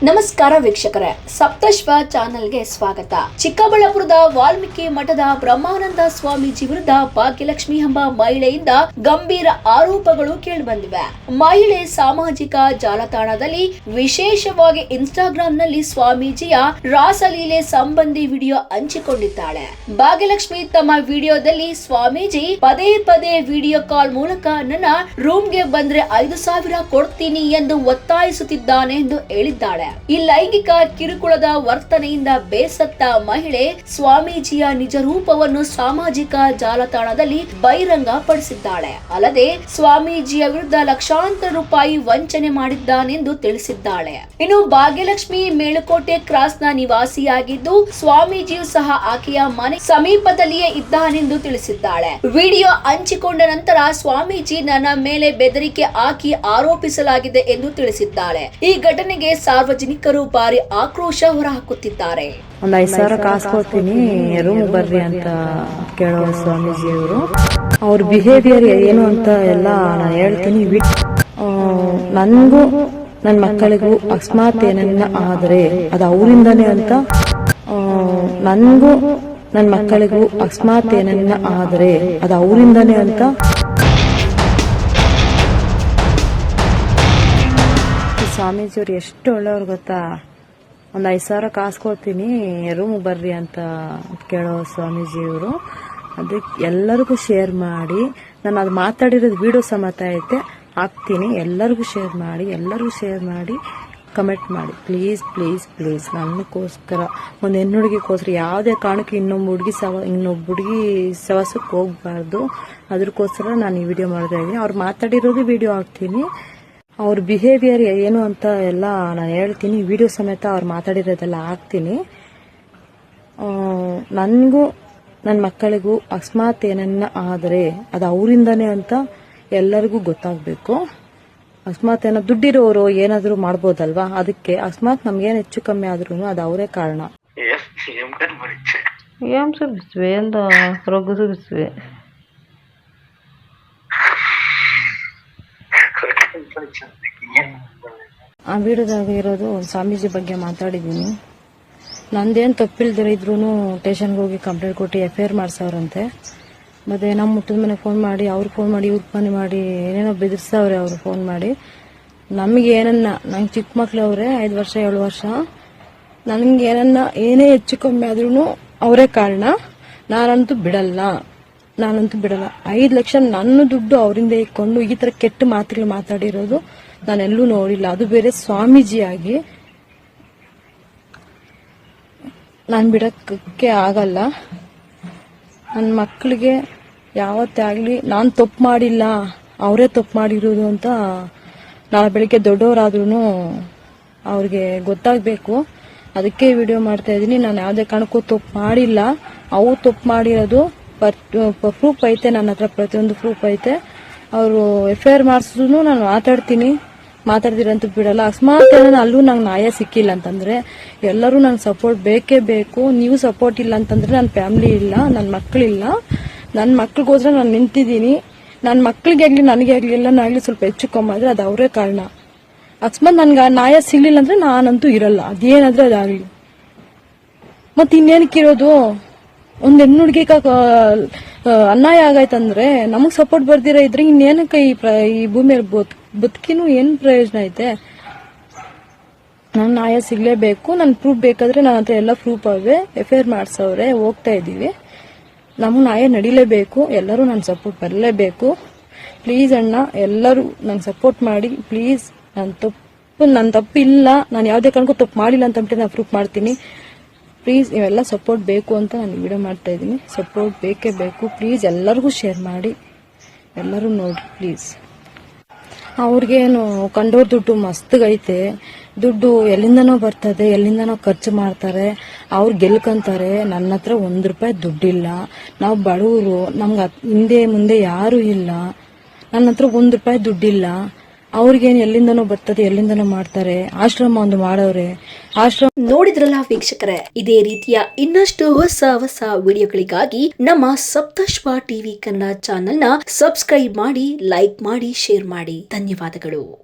ನಮಸ್ಕಾರ ವೀಕ್ಷಕರೇ, ಸಪ್ತಶ್ವ ಚಾನೆಲ್ಗೆ ಸ್ವಾಗತ. ಚಿಕ್ಕಬಳ್ಳಾಪುರದ ವಾಲ್ಮೀಕಿ ಮಠದ ಬ್ರಹ್ಮಾನಂದ ಸ್ವಾಮೀಜಿ ವಿರುದ್ಧ ಭಾಗ್ಯಲಕ್ಷ್ಮಿ ಎಂಬ ಮಹಿಳೆಯಿಂದ ಗಂಭೀರ ಆರೋಪಗಳು ಕೇಳಿಬಂದಿವೆ. ಮಹಿಳೆ ಸಾಮಾಜಿಕ ಜಾಲತಾಣದಲ್ಲಿ ವಿಶೇಷವಾಗಿ ಇನ್ಸ್ಟಾಗ್ರಾಂನಲ್ಲಿ ಸ್ವಾಮೀಜಿಯ ರಾಸಲೀಲೆ ಸಂಬಂಧಿ ವಿಡಿಯೋ ಹಂಚಿಕೊಂಡಿದ್ದಾಳೆ. ಭಾಗ್ಯಲಕ್ಷ್ಮಿ ತಮ್ಮ ವಿಡಿಯೋದಲ್ಲಿ ಸ್ವಾಮೀಜಿ ಪದೇ ಪದೇ ವಿಡಿಯೋ ಕಾಲ್ ಮೂಲಕ ನನ್ನ ರೂಮ್ಗೆ ಬಂದ್ರೆ 5,000 ಕೊಡ್ತೀನಿ ಎಂದು ಒತ್ತಾಯಿಸುತ್ತಿದ್ದಾನೆ ಎಂದು ಹೇಳಿದ್ದಾಳೆ. ಈ ಲೈಂಗಿಕ ಕಿರುಕುಳದ ವರ್ತನೆಯಿಂದ ಬೇಸತ್ತ ಮಹಿಳೆ ಸ್ವಾಮೀಜಿಯ ನಿಜ ರೂಪವನ್ನು ಸಾಮಾಜಿಕ ಜಾಲತಾಣದಲ್ಲಿ ಬಹಿರಂಗ ಪಡಿಸಿದ್ದಾಳೆ. ಅಲ್ಲದೆ ಸ್ವಾಮೀಜಿಯ ವಿರುದ್ಧ ಲಕ್ಷಾಂತರ ರೂಪಾಯಿ ವಂಚನೆ ಮಾಡಿದ್ದಾನೆಂದು ತಿಳಿಸಿದ್ದಾಳೆ. ಇನ್ನು ಭಾಗ್ಯಲಕ್ಷ್ಮಿ ಮೇಲುಕೋಟೆ ಕ್ರಾಸ್ನ ನಿವಾಸಿಯಾಗಿದ್ದು ಸ್ವಾಮೀಜಿಯು ಸಹ ಆಕೆಯ ಮನೆ ಸಮೀಪದಲ್ಲಿಯೇ ಇದ್ದಾನೆಂದು ತಿಳಿಸಿದ್ದಾಳೆ. ವಿಡಿಯೋ ಹಂಚಿಕೊಂಡ ನಂತರ ಸ್ವಾಮೀಜಿ ನನ್ನ ಮೇಲೆ ಬೆದರಿಕೆ ಹಾಕಿ ಆರೋಪಿಸಲಾಗಿದೆ ಎಂದು ತಿಳಿಸಿದ್ದಾಳೆ. ಈ ಘಟನೆಗೆ ಸಾರ್ವಜನಿಕರು ಭಾರಿ ಆಕ್ರೋಶ ಹೊರಹಾಕುತ್ತಿದ್ದಾರೆ. ಒಂದು 5,000 ಕಾಸು ಕೊಡ್ತೀನಿ, ರೂಮ್ ಬರ್ರಿ ಅಂತ ಕೇಳೋ ಸ್ವಾಮೀಜಿಯವರು. ಅವ್ರ ಬಿಹೇವಿಯರ್ ಏನು ಅಂತ ಎಲ್ಲ ನಾನು ಹೇಳ್ತೀನಿ. ನನಗೂ ನನ್ನ ಮಕ್ಕಳಿಗೂ ಅಕಸ್ಮಾತ್ ಏನನ್ನ ಆದರೆ ಅದು ಅವರಿಂದನೇ ಅಂತ. ನನಗೂ ನನ್ನ ಮಕ್ಕಳಿಗೂ ಅಕಸ್ಮಾತ್ ಏನನ್ನ ಆದರೆ ಅದು ಅವರಿಂದನೇ ಅಂತ. ಸ್ವಾಮೀಜಿಯವ್ರು ಎಷ್ಟು ಒಳ್ಳೆಯವ್ರು ಗೊತ್ತಾ. ಒಂದು 5,000 ಕಾಸು ಕೊಡ್ತೀನಿ, ರೂಮ್ ಬರ್ರಿ ಅಂತ ಕೇಳೋ ಸ್ವಾಮೀಜಿಯವರು. ಅದಕ್ಕೆ ಎಲ್ಲರಿಗೂ ಶೇರ್ ಮಾಡಿ, ನಾನು ಅದು ಮಾತಾಡಿರೋದು ವಿಡಿಯೋ ಸಮೇತ ಐತೆ ಹಾಕ್ತೀನಿ. ಎಲ್ಲರಿಗೂ ಶೇರ್ ಮಾಡಿ ಕಮೆಂಟ್ ಮಾಡಿ ಪ್ಲೀಸ್ ಪ್ಲೀಸ್ ಪ್ಲೀಸ್. ನನಗೋಸ್ಕರ ಒಂದು ಹೆಣ್ಣುಡುಗಿಗೋಸ್ಕರ ಯಾವುದೇ ಕಾರಣಕ್ಕೆ ಇನ್ನೊಬ್ಬ ಹುಡುಗಿ ಸವಾಸಕ್ಕೆ ಹೋಗ್ಬಾರ್ದು. ಅದಕ್ಕೋಸ್ಕರ ನಾನು ಈ ವಿಡಿಯೋ ಮಾಡ್ತಾ ಇದ್ದೀನಿ. ಅವ್ರು ಮಾತಾಡಿರೋದು ವಿಡಿಯೋ ಹಾಕ್ತೀನಿ. ಅವ್ರ ಬಿಹೇವಿಯರ್ ಏನು ಅಂತ ಎಲ್ಲ ನಾನು ಹೇಳ್ತೀನಿ. ವಿಡಿಯೋ ಸಮೇತ ಅವ್ರು ಮಾತಾಡಿರೋದೆಲ್ಲ ಹಾಕ್ತೀನಿ. ನನಗೂ ನನ್ನ ಮಕ್ಕಳಿಗೂ ಅಕಸ್ಮಾತ್ ಏನನ್ನ ಆದರೆ ಅದು ಅವರಿಂದನೇ ಅಂತ ಎಲ್ಲರಿಗೂ ಗೊತ್ತಾಗಬೇಕು. ಅಕಸ್ಮಾತ್ ಏನೋ ದುಡ್ಡಿರೋರು ಏನಾದರೂ ಮಾಡ್ಬೋದಲ್ವಾ, ಅದಕ್ಕೆ ಅಕಸ್ಮಾತ್ ನಮ್ಗೇನು ಹೆಚ್ಚು ಕಮ್ಮಿ ಆದ್ರೂ ಅದು ಅವರೇ ಕಾರಣ. ఏం చూపిస్తువే ఎంత రొగ్గు చూపిస్తువే. ಆ ವಿಡಿಯೋದಾಗ ಇರೋದು ಸ್ವಾಮೀಜಿ ಬಗ್ಗೆ ಮಾತಾಡಿದ್ದೀನಿ. ನಂದೇನು ತಪ್ಪಿಲ್ದಿರ ಇದ್ರೂ ಸ್ಟೇಷನ್ಗೆ ಹೋಗಿ ಕಂಪ್ಲೇಂಟ್ ಕೊಟ್ಟು FIR ಮಾಡ್ಸವ್ರಂತೆ. ಮತ್ತೆ ನಮ್ಮ ಮುಟ್ಟದ ಮನೆಗೆ ಫೋನ್ ಮಾಡಿ, ಅವ್ರು ಫೋನ್ ಮಾಡಿ, ಇವ್ರು ಫೋನ್ ಮಾಡಿ ಏನೇನೋ ಬೆದರ್ಸವ್ರೆ. ಅವ್ರು ಫೋನ್ ಮಾಡಿ ನಮಗೆ ಏನನ್ನ, ನಂಗೆ ಚಿಕ್ಕ ಮಕ್ಳು ಅವ್ರೆ, 5 ವರ್ಷ 7 ವರ್ಷ. ನನಗೆ ಏನನ್ನ ಏನೇ ಹೆಚ್ಚು ಕಮ್ಮಿ ಆದ್ರೂ ಅವರೇ ಕಾರಣ. ನಾನಂತೂ ಬಿಡಲ್ಲ. 5 ಲಕ್ಷ ನನ್ನ ದುಡ್ಡು ಅವರಿಂದ ಇಟ್ಕೊಂಡು ಈ ತರ ಕೆಟ್ಟ ಮಾತುಗಳು ಮಾತಾಡಿರೋದು ನಾನೆಲ್ಲೂ ನೋಡಿಲ್ಲ. ಅದು ಬೇರೆ ಸ್ವಾಮೀಜಿಯಾಗಿ ನಾನು ಬಿಡಕ್ಕೆ ಆಗಲ್ಲ. ನನ್ನ ಮಕ್ಕಳಿಗೆ ಯಾವತ್ತೇ ಆಗಲಿ ನಾನು ತಪ್ಪು ಮಾಡಿಲ್ಲ, ಅವರೇ ತಪ್ಪು ಮಾಡಿರೋದು ಅಂತ ನಾಳೆ ಬೆಳಿಗ್ಗೆ ದೊಡ್ಡವರಾದ್ರೂ ಅವ್ರಿಗೆ ಗೊತ್ತಾಗಬೇಕು. ಅದಕ್ಕೆ ವಿಡಿಯೋ ಮಾಡ್ತಾ ಇದ್ದೀನಿ. ನಾನು ಯಾವುದೇ ಕಾರಣಕ್ಕೂ ತಪ್ಪು ಮಾಡಿಲ್ಲ. ಅವ್ರು ತಪ್ಪು ಮಾಡಿರೋದು ಪ್ರೂಫ್ ಐತೆ ನನ್ನ ಹತ್ರ, ಪ್ರತಿಯೊಂದು ಪ್ರೂಫ್ ಐತೆ. ಅವರು FIR ಮಾಡಿಸಿದ್ರು ನಾನು ಮಾತಾಡ್ದಿರಂತೂ ಬಿಡಲ್ಲ. ಅಕಸ್ಮಾತ್ ಏನೋ ಅಲ್ಲೂ ನಂಗೆ ನ್ಯಾಯ ಸಿಕ್ಕಿಲ್ಲ ಅಂತಂದ್ರೆ ಎಲ್ಲರೂ ನಂಗೆ ಸಪೋರ್ಟ್ ಬೇಕೇ ಬೇಕು. ನೀವು ಸಪೋರ್ಟ್ ಇಲ್ಲ ಅಂತಂದ್ರೆ ನನ್ನ ಫ್ಯಾಮಿಲಿ ಇಲ್ಲ, ನನ್ನ ಮಕ್ಕಳಿಲ್ಲ. ನನ್ನ ಮಕ್ಳಿಗೋಸ್ಕರ ನಾನು ನಿಂತಿದ್ದೀನಿ. ನನ್ನ ಮಕ್ಳಿಗೆ ಆಗ್ಲಿ ನನಗೆ ಆಗ್ಲಿ ಎಲ್ಲನಾಗ್ಲಿ ಸ್ವಲ್ಪ ಹೆಚ್ಚು ಕಮ್ಮಿ ಆದ್ರೆ ಅದು ಅವರೇ ಕಾರಣ. ಅಕಸ್ಮಾತ್ ನನ್ಗೆ ನ್ಯಾಯ ಸಿಗ್ಲಿಲ್ಲ ಅಂದ್ರೆ ನಾನಂತೂ ಇರಲ್ಲ. ಅದೇನಾದ್ರೆ ಅದಾಗ್ಲಿ. ಮತ್ತೆ ಇನ್ನೇನಕ್ಕಿರೋದು, ಒಂದ್ ಹೆಣ್ಣುಡ್ಗಿ ಅನ್ಯಾಯ ಆಗೈತಂದ್ರೆ ನಮಗ್ ಸಪೋರ್ಟ್ ಬರ್ದಿರ ಇದ್ರೆ ಇನ್ನೇನಕ್ಕೆ ಈ ಭೂಮಿಯಲ್ಲಿ ಬದುಕಿನೂ ಏನ್ ಪ್ರಯೋಜನ ಐತೆ. ನನ್ ನ್ಯಾಯ ಸಿಗ್ಲೇಬೇಕು. ನನ್ ಪ್ರೂಫ್ ಬೇಕಾದ್ರೆ ನನ್ನ ಹತ್ರ ಎಲ್ಲ ಪ್ರೂಫ್ ಅವೆ. FIR ಮಾಡ್ಸವ್ರೆ, ಹೋಗ್ತಾ ಇದೀವಿ. ನಮಗ್ ನ್ಯಾಯ ನಡಿಲೇಬೇಕು. ಎಲ್ಲರೂ ನನ್ ಸಪೋರ್ಟ್ ಬರಲೇಬೇಕು. ಪ್ಲೀಸ್ ಅಣ್ಣ, ಎಲ್ಲರೂ ನಂಗೆ ಸಪೋರ್ಟ್ ಮಾಡಿ ಪ್ಲೀಸ್. ನನ್ ತಪ್ಪು ಇಲ್ಲ, ನಾನು ಯಾವುದೇ ಕಾರಣಕ್ಕೂ ತಪ್ಪು ಮಾಡಿಲ್ಲ ಅಂತ ನಾನು ಪ್ರೂಫ್ ಮಾಡ್ತೀನಿ. ಪ್ಲೀಸ್ ಇವೆಲ್ಲ ಸಪೋರ್ಟ್ ಬೇಕು ಅಂತ ನಾನು ವಿಡಿಯೋ ಮಾಡ್ತಾ ಇದ್ದೀನಿ. ಸಪೋರ್ಟ್ ಬೇಕೇ ಬೇಕು. ಪ್ಲೀಸ್ ಎಲ್ಲರಿಗೂ ಶೇರ್ ಮಾಡಿ, ಎಲ್ಲರೂ ನೋಡಿ ಪ್ಲೀಸ್. ಅವ್ರಿಗೇನು ಕಂಡೋರ್ ದುಡ್ಡು ಮಸ್ತಗೈತೆ. ದುಡ್ಡು ಎಲ್ಲಿಂದನೋ ಬರ್ತದೆ, ಎಲ್ಲಿಂದನೋ ಖರ್ಚು ಮಾಡ್ತಾರೆ, ಅವ್ರು ಗೆಲ್ಕೊಂತಾರೆ. ನನ್ನ ಹತ್ರ 1 ರೂಪಾಯಿ ದುಡ್ಡಿಲ್ಲ. ನಾವು ಬಡವರು, ನಮ್ಗೆ ಹಿಂದೆ ಮುಂದೆ ಯಾರು ಇಲ್ಲ. ನನ್ನ ಹತ್ರ 1 ರೂಪಾಯಿ ದುಡ್ಡಿಲ್ಲ. ಅವ್ರಿಗೇನು ಎಲ್ಲಿಂದನೋ ಬರ್ತದೆ, ಎಲ್ಲಿಂದನೋ ಮಾಡ್ತಾರೆ. ಆಶ್ರಮ ಒಂದು ಮಾಡವ್ರೆ. ನೋಡಿದ್ರಲ್ಲ ವೀಕ್ಷಕರೇ, ಇದೇ ರೀತಿಯ ಇನ್ನಷ್ಟು ಹೊಸ ವಿಡಿಯೋಗಳಿಗಾಗಿ ನಮ್ಮ ಸಪ್ತಶ್ವ ಟಿವಿ ಕನ್ನಡ ಚಾನೆಲ್ ನ ಸಬ್ಸ್ಕ್ರೈಬ್ ಮಾಡಿ, ಲೈಕ್ ಮಾಡಿ, ಶೇರ್ ಮಾಡಿ. ಧನ್ಯವಾದಗಳು.